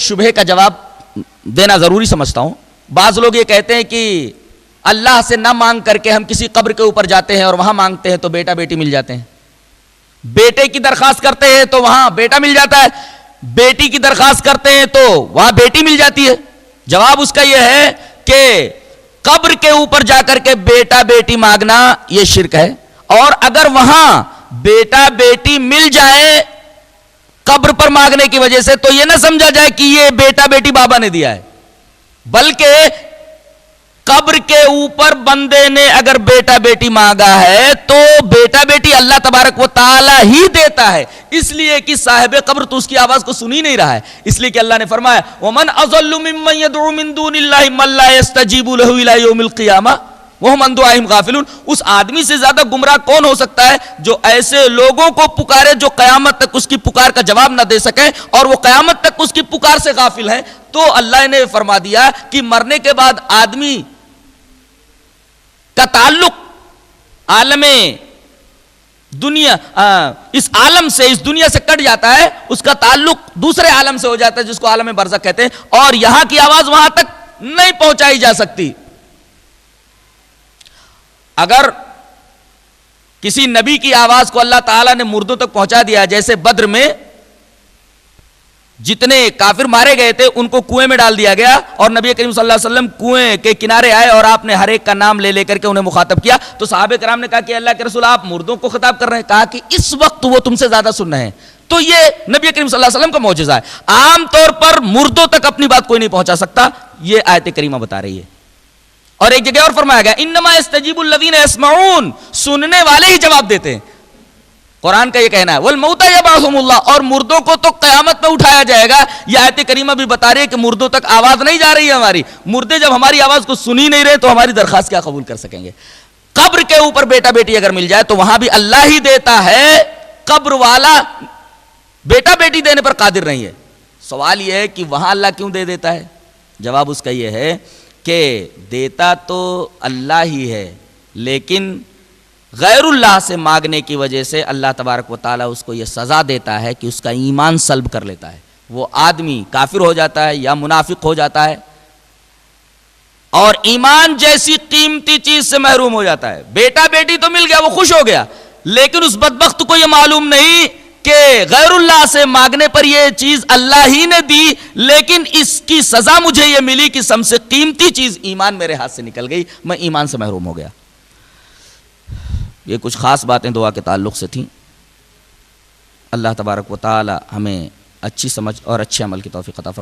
شبہے کا جواب دینا ضروری سمجھتا ہوں. بعض لوگ یہ کہتے ہیں کہ اللہ سے نہ مانگ کر کے ہم کسی قبر کے اوپر جاتے ہیں اور وہاں مانگتے ہیں تو بیٹا بیٹی مل جاتے ہیں. بیٹے کی درخواست کرتے ہیں تو وہاں بیٹا مل جاتا ہے, بیٹی کی درخواست کرتے ہیں تو وہاں بیٹی مل جاتی ہے. جواب اس کا یہ ہے کہ قبر کے اوپر جا کر کے بیٹا بیٹی مانگنا یہ شرک ہے, اور اگر وہاں بیٹا بیٹی مل جائے قبر پر مانگنے کی وجہ سے تو یہ نہ سمجھا جائے کہ یہ بیٹا بیٹی بابا نے دیا ہے, بلکہ قبر کے اوپر بندے نے اگر بیٹا بیٹی مانگا ہے تو بیٹا بیٹی اللہ تبارک و تعالی ہی دیتا ہے, اس لیے کہ صاحب قبر تو اس کی آواز کو سن ہی نہیں رہا ہے. اس لیے کہ اللہ نے فرمایا وَمَنْ أَضَلُّ مِمَّنْ يَدْعُو مِن دُونِ اللَّهِ مَن لَّا يَسْتَجِيبُ لَهُ إِلَىٰ يَوْمِ الْقِيَامَةِ وَهُمْ عَن دُعَائِهِمْ غَافِلُونَ. اس آدمی سے زیادہ گمراہ کون ہو سکتا ہے جو ایسے لوگوں کو پکارے جو قیامت تک اس کی پکار کا جواب نہ دے سکیں اور وہ قیامت تک اس کی پکار سے غافل ہیں. تو اللہ نے فرما دیا کہ مرنے کے بعد آدمی کا تعلق عالم دنیا اس عالم سے اس دنیا سے کٹ جاتا ہے, اس کا تعلق دوسرے عالم سے ہو جاتا ہے جس کو عالم برزخ کہتے ہیں, اور یہاں کی آواز وہاں تک نہیں پہنچائی جا سکتی. اگر کسی نبی کی آواز کو اللہ تعالیٰ نے مردوں تک پہنچا دیا, جیسے بدر میں جتنے کافر مارے گئے تھے ان کو کنویں میں ڈال دیا گیا اور نبی کریم صلی اللہ علیہ وسلم کنویں کے کنارے آئے اور آپ نے ہر ایک کا نام لے لے کر کے انہیں مخاطب کیا, تو صحابہ کرام نے کہا کہ اللہ کے رسول آپ مردوں کو خطاب کر رہے ہیں, کہا کہ اس وقت وہ تم سے زیادہ سن رہے ہیں. تو یہ نبی کریم صلی اللہ علیہ وسلم کا معجزہ ہے, عام طور پر مردوں تک اپنی بات کوئی نہیں پہنچا سکتا, یہ آیت کریمہ بتا رہی ہے. اور ایک جگہ اور فرمایا گیا انما یستجیب الذین یسمعون, سننے والے ہی جواب دیتے ہیں. قرآن کا یہ کہنا ہے والموتى یبعثھم اللہ, اور مردوں کو تو قیامت میں اٹھایا جائے گا. یہ آیت کریمہ بھی بتا رہی ہے کہ مردوں تک آواز نہیں جا رہی ہے ہماری, مردے جب ہماری آواز کو سن ہی نہیں رہے تو ہماری درخواست کیا قبول کر سکیں گے. قبر کے اوپر بیٹا بیٹی اگر مل جائے تو وہاں بھی اللہ ہی دیتا ہے, قبر والا بیٹا بیٹی دینے پر قادر نہیں ہے. سوال یہ ہے کہ وہاں اللہ کیوں دے دیتا ہے؟ جواب اس کا یہ ہے کہ دیتا تو اللہ ہی ہے, لیکن غیر اللہ سے مانگنے کی وجہ سے اللہ تبارک و تعالیٰ اس کو یہ سزا دیتا ہے کہ اس کا ایمان سلب کر لیتا ہے. وہ آدمی کافر ہو جاتا ہے یا منافق ہو جاتا ہے اور ایمان جیسی قیمتی چیز سے محروم ہو جاتا ہے. بیٹا بیٹی تو مل گیا, وہ خوش ہو گیا, لیکن اس بدبخت کو یہ معلوم نہیں کہ غیر اللہ سے مانگنے پر یہ چیز اللہ ہی نے دی, لیکن اس کی سزا مجھے یہ ملی کہ سب سے قیمتی چیز ایمان میرے ہاتھ سے نکل گئی, میں ایمان سے محروم ہو گیا. یہ کچھ خاص باتیں دعا کے تعلق سے تھیں. اللہ تبارک و تعالی ہمیں اچھی سمجھ اور اچھے عمل کی توفیق عطا فرمائے.